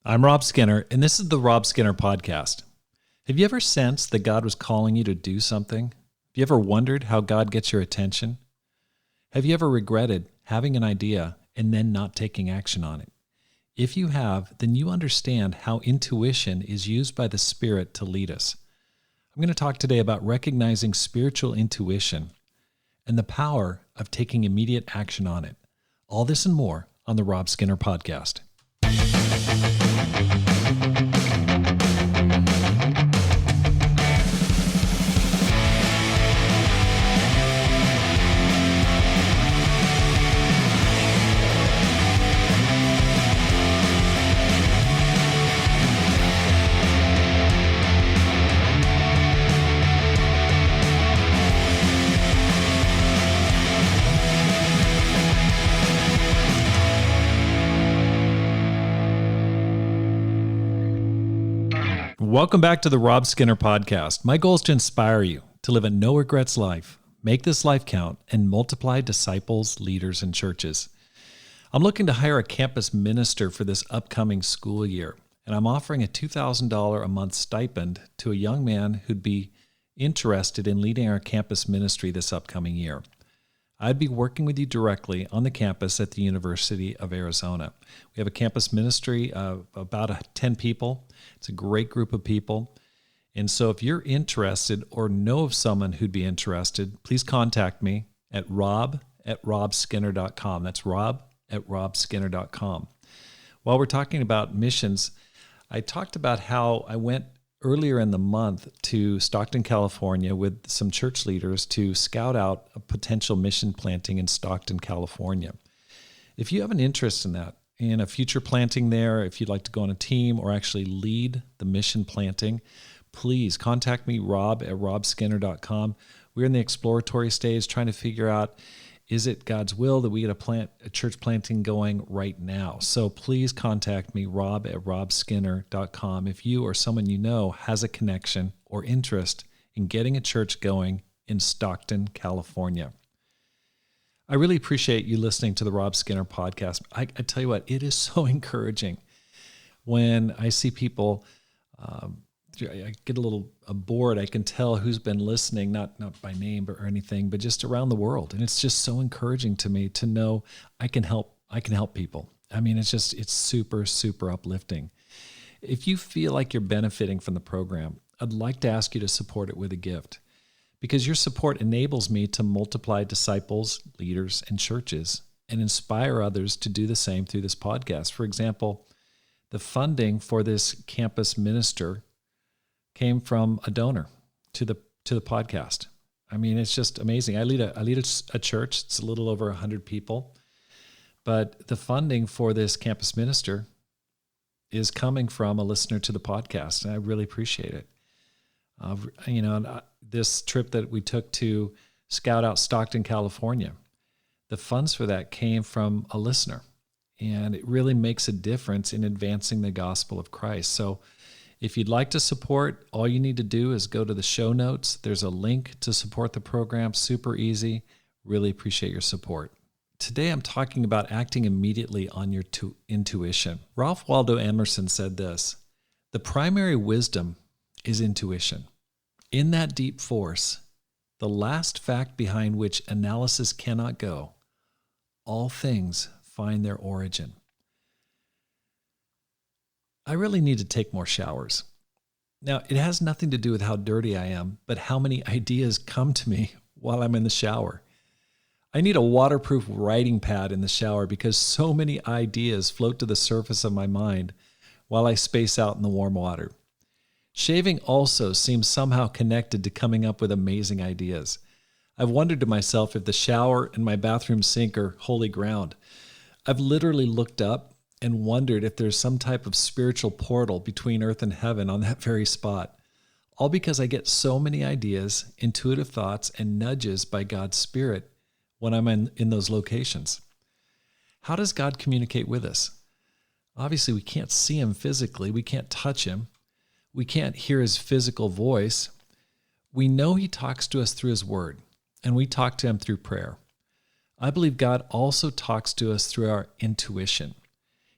I'm Rob Skinner, and this is the Rob Skinner Podcast. Have you ever sensed that God was calling you to do something? Have you ever wondered how God gets your attention? Have you ever regretted having an idea and then not taking action on it? If you have, then you understand how intuition is used by the Spirit to lead us. I'm going to talk today about recognizing spiritual intuition and the power of taking immediate action on it. All this and more on the Rob Skinner Podcast. Welcome back to the Rob Skinner Podcast. My goal is to inspire you to live a no-regrets life, make this life count, and multiply disciples, leaders, and churches. I'm looking to hire a campus minister for this upcoming school year, and I'm offering a $2,000 a month stipend to a young man who'd be interested in leading our campus ministry this upcoming year. I'd be working with you directly on the campus at the University of Arizona. We have a campus ministry of about 10 people. It's a great group of people. And so if you're interested or know of someone who'd be interested, please contact me at rob@robskinner.com. That's rob@robskinner.com. While we're talking about missions, I talked about how I went earlier in the month to Stockton, California with some church leaders to scout out a potential mission planting in Stockton, California. If you have an interest in that, in a future planting there, if you'd like to go on a team or actually lead the mission planting, please contact me, rob@robskinner.com. We're in the exploratory stage trying to figure out, is it God's will that we get a church planting going right now? So please contact me, rob@robskinner.com, if you or someone you know has a connection or interest in getting a church going in Stockton, California. I really appreciate you listening to the Rob Skinner Podcast. I tell you what, it is so encouraging when I see people. I get a little bored. I can tell who's been listening, not by name or anything, but just around the world. And it's just so encouraging to me to know I can help people. I mean, it's super, super uplifting. If you feel like you're benefiting from the program, I'd like to ask you to support it with a gift, because your support enables me to multiply disciples, leaders, and churches and inspire others to do the same through this podcast. For example, the funding for this campus minister came from a donor to the podcast. I mean, it's just amazing. I lead a church. It's a little over 100 people, but the funding for this campus minister is coming from a listener to the podcast, and I really appreciate it. This trip that we took to scout out Stockton, California, the funds for that came from a listener, and it really makes a difference in advancing the gospel of Christ. So if you'd like to support, all you need to do is go to the show notes. There's a link to support the program. Super easy. Really appreciate your support. Today I'm talking about acting immediately on your intuition. Ralph Waldo Emerson said this: "The primary wisdom is intuition. In that deep force, the last fact behind which analysis cannot go, all things find their origin." I really need to take more showers. Now, it has nothing to do with how dirty I am, but how many ideas come to me while I'm in the shower. I need a waterproof writing pad in the shower because so many ideas float to the surface of my mind while I space out in the warm water. Shaving also seems somehow connected to coming up with amazing ideas. I've wondered to myself if the shower and my bathroom sink are holy ground. I've literally looked up and wondered if there's some type of spiritual portal between earth and heaven on that very spot. All because I get so many ideas, intuitive thoughts, and nudges by God's Spirit when I'm in those locations. How does God communicate with us? Obviously, we can't see him physically. We can't touch him. We can't hear his physical voice. We know he talks to us through his word, and we talk to him through prayer. I believe God also talks to us through our intuition.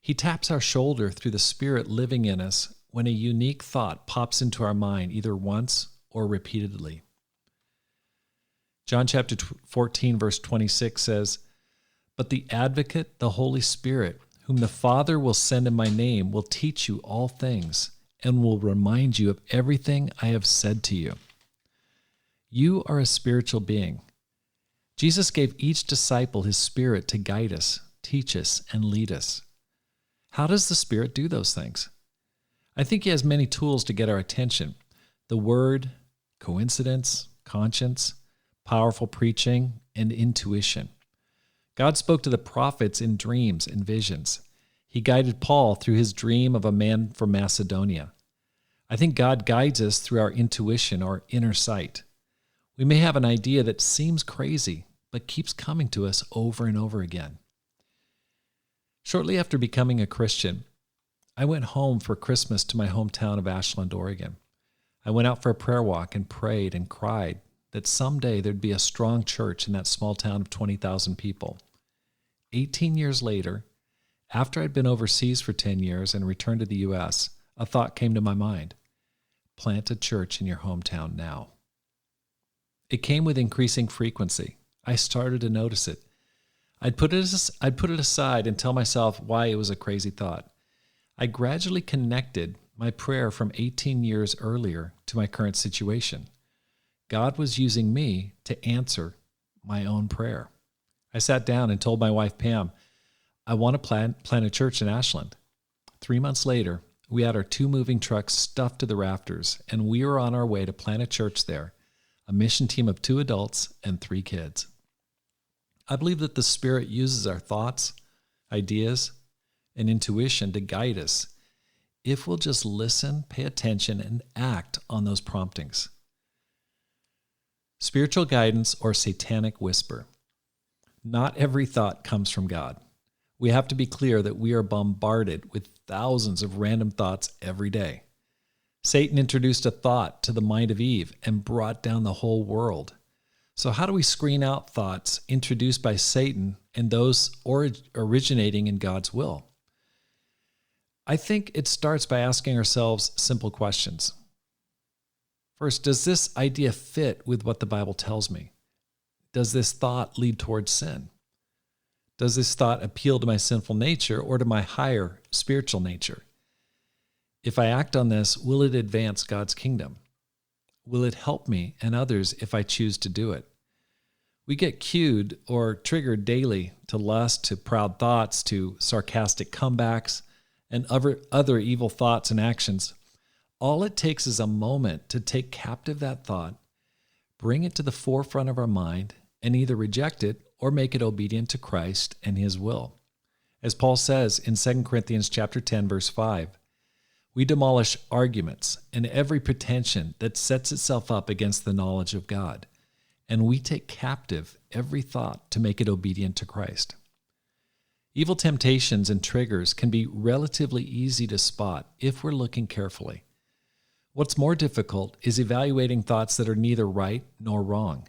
He taps our shoulder through the Spirit living in us when a unique thought pops into our mind either once or repeatedly. John chapter 14, verse 26 says, "But the Advocate, the Holy Spirit, whom the Father will send in my name, will teach you all things and will remind you of everything I have said to you." You are a spiritual being. Jesus gave each disciple his Spirit to guide us, teach us, and lead us. How does the Spirit do those things? I think he has many tools to get our attention. The Word, coincidence, conscience, powerful preaching, and intuition. God spoke to the prophets in dreams and visions. He guided Paul through his dream of a man from Macedonia. I think God guides us through our intuition or inner sight. We may have an idea that seems crazy, but keeps coming to us over and over again. Shortly after becoming a Christian, I went home for Christmas to my hometown of Ashland, Oregon. I went out for a prayer walk and prayed and cried that someday there'd be a strong church in that small town of 20,000 people. 18 years later, after I'd been overseas for 10 years and returned to the U.S., a thought came to my mind: plant a church in your hometown now. It came with increasing frequency. I started to notice it. I'd put it aside and tell myself why it was a crazy thought. I gradually connected my prayer from 18 years earlier to my current situation. God was using me to answer my own prayer. I sat down and told my wife, Pam, I want to plant a church in Ashland. 3 months later, we had our 2 moving trucks stuffed to the rafters, and we were on our way to plant a church there, a mission team of 2 adults and 3 kids. I believe that the Spirit uses our thoughts, ideas, and intuition to guide us if we'll just listen, pay attention, and act on those promptings. Spiritual guidance or satanic whisper. Not every thought comes from God. We have to be clear that we are bombarded with thousands of random thoughts every day. Satan introduced a thought to the mind of Eve and brought down the whole world. So how do we screen out thoughts introduced by Satan and those originating in God's will? I think it starts by asking ourselves simple questions. First, does this idea fit with what the Bible tells me? Does this thought lead towards sin? Does this thought appeal to my sinful nature or to my higher spiritual nature? If I act on this, will it advance God's kingdom? Will it help me and others if I choose to do it? We get cued or triggered daily to lust, to proud thoughts, to sarcastic comebacks, and other evil thoughts and actions. All it takes is a moment to take captive that thought, bring it to the forefront of our mind, and either reject it or make it obedient to Christ and His will. As Paul says in 2 Corinthians chapter 10, verse 5, we demolish arguments and every pretension that sets itself up against the knowledge of God, and we take captive every thought to make it obedient to Christ. Evil temptations and triggers can be relatively easy to spot if we're looking carefully. What's more difficult is evaluating thoughts that are neither right nor wrong.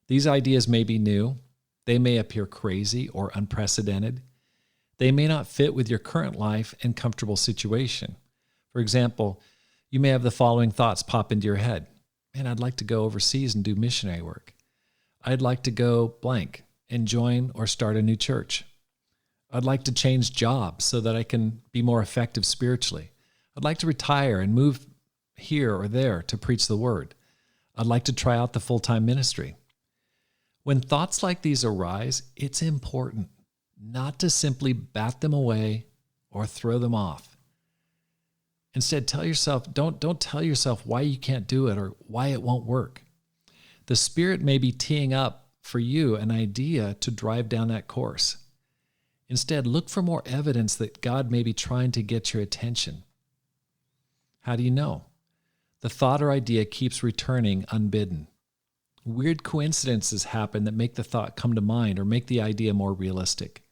These ideas may be new, they may appear crazy or unprecedented, they may not fit with your current life and comfortable situation. For example, you may have the following thoughts pop into your head. Man, I'd like to go overseas and do missionary work. I'd like to go blank and join or start a new church. I'd like to change jobs so that I can be more effective spiritually. I'd like to retire and move here or there to preach the word. I'd like to try out the full-time ministry. When thoughts like these arise, it's important not to simply bat them away or throw them off. Instead, tell yourself, don't tell yourself why you can't do it or why it won't work. The Spirit may be teeing up for you an idea to drive down that course. Instead, look for more evidence that God may be trying to get your attention. How do you know? The thought or idea keeps returning unbidden. Weird coincidences happen that make the thought come to mind or make the idea more realistic.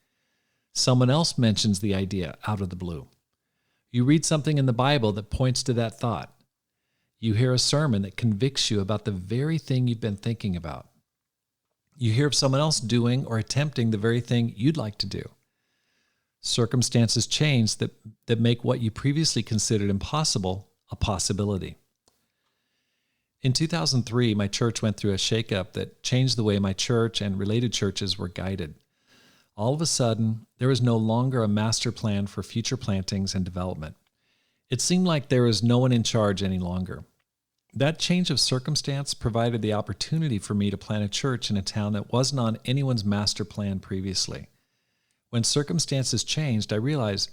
Someone else mentions the idea out of the blue. You read something in the Bible that points to that thought. You hear a sermon that convicts you about the very thing you've been thinking about. You hear of someone else doing or attempting the very thing you'd like to do. Circumstances change that make what you previously considered impossible a possibility. In 2003, my church went through a shakeup that changed the way my church and related churches were guided. All of a sudden, there was no longer a master plan for future plantings and development. It seemed like there was no one in charge any longer. That change of circumstance provided the opportunity for me to plant a church in a town that wasn't on anyone's master plan previously. When circumstances changed, I realized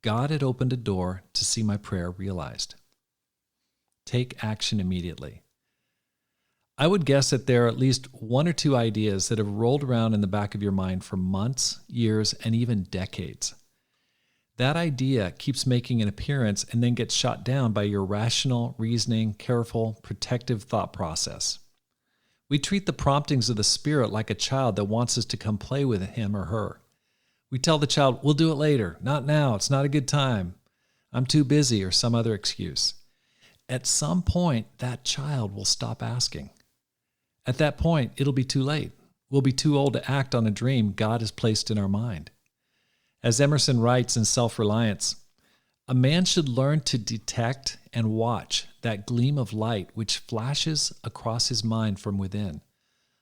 God had opened a door to see my prayer realized. Take action immediately. I would guess that there are at least one or two ideas that have rolled around in the back of your mind for months, years, and even decades. That idea keeps making an appearance and then gets shot down by your rational, reasoning, careful, protective thought process. We treat the promptings of the Spirit like a child that wants us to come play with him or her. We tell the child, we'll do it later, not now, it's not a good time, I'm too busy, or some other excuse. At some point, that child will stop asking. At that point, it'll be too late. We'll be too old to act on a dream God has placed in our mind. As Emerson writes in Self-Reliance, a man should learn to detect and watch that gleam of light which flashes across his mind from within,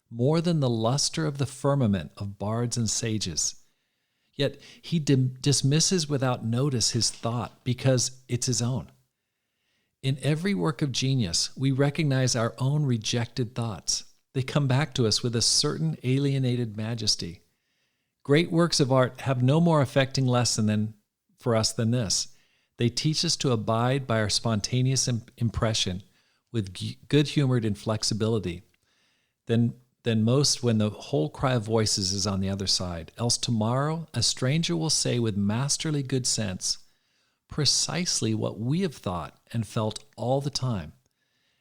more than the luster of the firmament of bards and sages. Yet he dismisses without notice his thought because it's his own. In every work of genius, we recognize our own rejected thoughts. They come back to us with a certain alienated majesty. Great works of art have no more affecting lesson for us than this. They teach us to abide by our spontaneous impression with good-humored inflexibility than most when the whole cry of voices is on the other side. Else tomorrow a stranger will say with masterly good sense precisely what we have thought and felt all the time,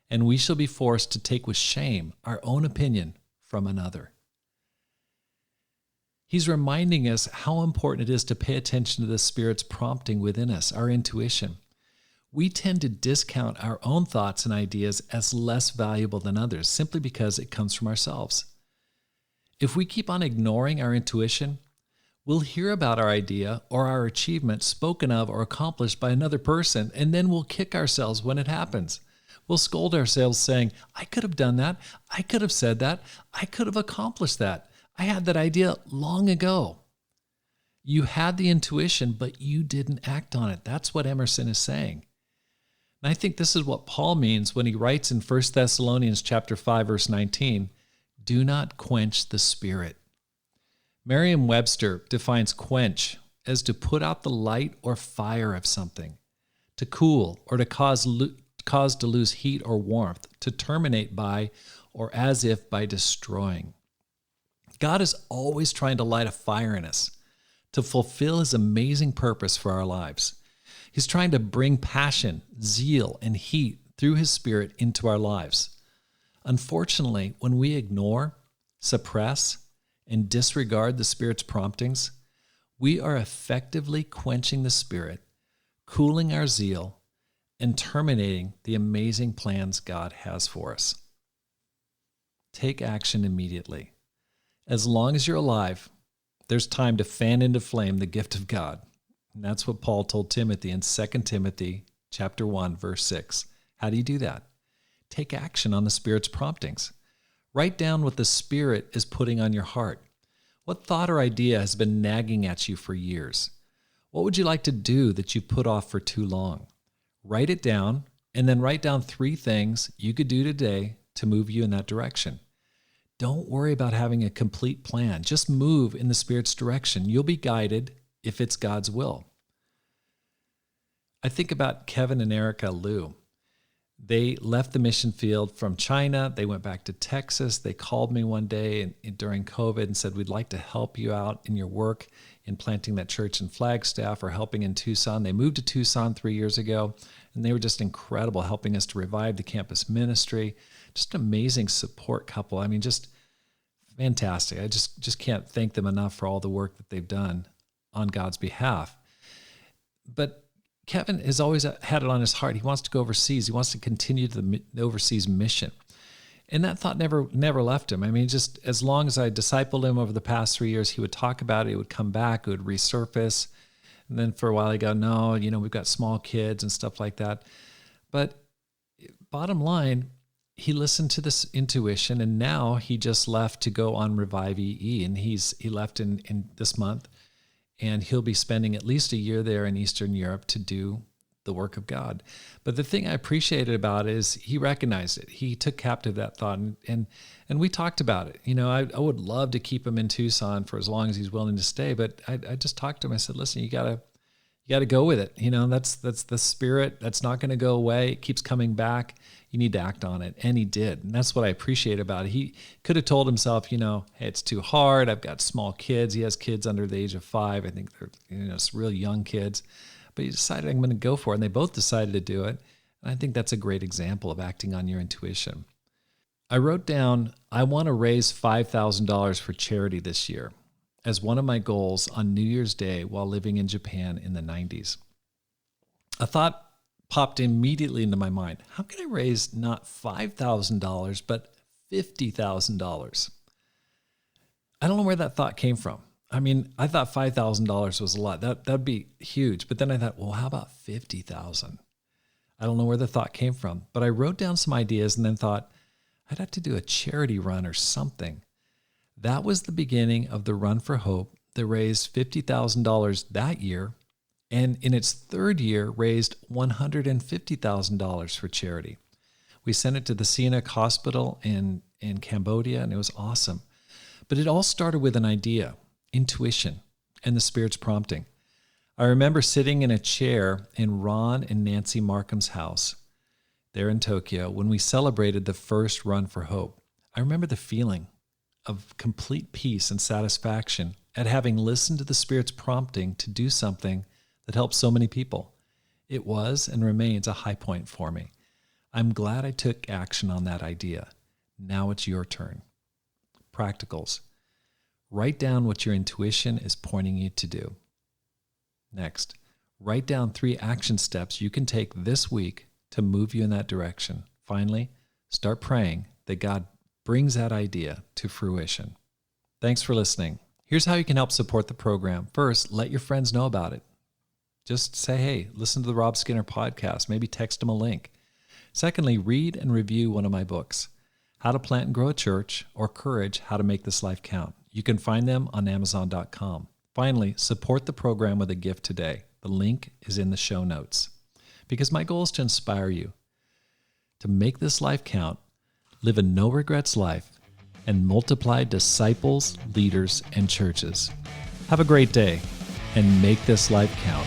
and we shall be forced to take with shame our own opinion from another. He's reminding us how important it is to pay attention to the Spirit's prompting within us, our intuition. We tend to discount our own thoughts and ideas as less valuable than others simply because it comes from ourselves. If we keep on ignoring our intuition, we'll hear about our idea or our achievement spoken of or accomplished by another person, and then we'll kick ourselves when it happens. We'll scold ourselves saying, I could have done that, I could have said that, I could have accomplished that. I had that idea long ago. You had the intuition, but you didn't act on it. That's what Emerson is saying. And I think this is what Paul means when he writes in 1 Thessalonians chapter 5, verse 19, do not quench the Spirit. Merriam-Webster defines quench as to put out the light or fire of something, to cool or to cause to lose heat or warmth, to terminate by or as if by destroying. God is always trying to light a fire in us to fulfill his amazing purpose for our lives. He's trying to bring passion, zeal, and heat through his Spirit into our lives. Unfortunately, when we ignore, suppress, and disregard the Spirit's promptings, we are effectively quenching the Spirit, cooling our zeal, and terminating the amazing plans God has for us. Take action immediately. As long as you're alive, there's time to fan into flame the gift of God. And that's what Paul told Timothy in 2 Timothy chapter 1, verse 6. How do you do that? Take action on the Spirit's promptings. Write down what the Spirit is putting on your heart. What thought or idea has been nagging at you for years? What would you like to do that you put off for too long? Write it down, and then write down 3 things you could do today to move you in that direction. Don't worry about having a complete plan. Just move in the Spirit's direction. You'll be guided if it's God's will. I think about Kevin and Erica Liu. They left the mission field from China. They went back to Texas. They called me one day during COVID and said, we'd like to help you out in your work in planting that church in Flagstaff or helping in Tucson. They moved to Tucson 3 years ago, and they were just incredible, helping us to revive the campus ministry. Just an amazing support couple. I mean, just fantastic. I just can't thank them enough for all the work that they've done on God's behalf. But Kevin has always had it on his heart. He wants to go overseas. He wants to continue the overseas mission. And that thought never left him. I mean, just as long as I discipled him over the past 3 years, he would talk about it. It would come back. It would resurface. And then for a while I go, no, we've got small kids and stuff like that. But bottom line, he listened to this intuition, and now he just left to go on Revive EE, and he left in this month, and he'll be spending at least a year there in Eastern Europe to do the work of God. But the thing I appreciated about it is he recognized it. He took captive that thought, and we talked about it. I would love to keep him in Tucson for as long as he's willing to stay, but I just talked to him. I said, listen, you gotta go with it. That's the spirit. That's not going to go away. It keeps coming back. You need to act on it. And he did. And that's what I appreciate about it. He could have told himself, hey, it's too hard. I've got small kids. He has kids under the age of 5. I think they're, it's real young kids. But he decided, I'm going to go for it. And they both decided to do it. And I think that's a great example of acting on your intuition. I wrote down, I want to raise $5,000 for charity this year as one of my goals on New Year's Day while living in Japan in the 90s. A thought popped immediately into my mind. How can I raise not $5,000, but $50,000? I don't know where that thought came from. I mean, I thought $5,000 was a lot. That'd be huge. But then I thought, well, how about $50,000? I don't know where the thought came from. But I wrote down some ideas and then thought, I'd have to do a charity run or something. That was the beginning of the Run for Hope that raised $50,000 that year, and in its third year raised $150,000 for charity. We sent it to the Sihanouk Hospital in Cambodia, and it was awesome. But it all started with an idea, intuition, and the Spirit's prompting. I remember sitting in a chair in Ron and Nancy Markham's house there in Tokyo when we celebrated the first Run for Hope. I remember the feeling of complete peace and satisfaction at having listened to the Spirit's prompting to do something that helped so many people. It was and remains a high point for me. I'm glad I took action on that idea. Now it's your turn. Practicals. Write down what your intuition is pointing you to do. Next, write down 3 action steps you can take this week to move you in that direction. Finally, start praying that God brings that idea to fruition. Thanks for listening. Here's how you can help support the program. First, let your friends know about it. Just say, hey, listen to the Rob Skinner podcast. Maybe text them a link. Secondly, read and review one of my books, How to Plant and Grow a Church, or Courage, How to Make This Life Count. You can find them on Amazon.com. Finally, support the program with a gift today. The link is in the show notes. Because my goal is to inspire you to make this life count, live a no-regrets life, and multiply disciples, leaders, and churches. Have a great day, and make this life count.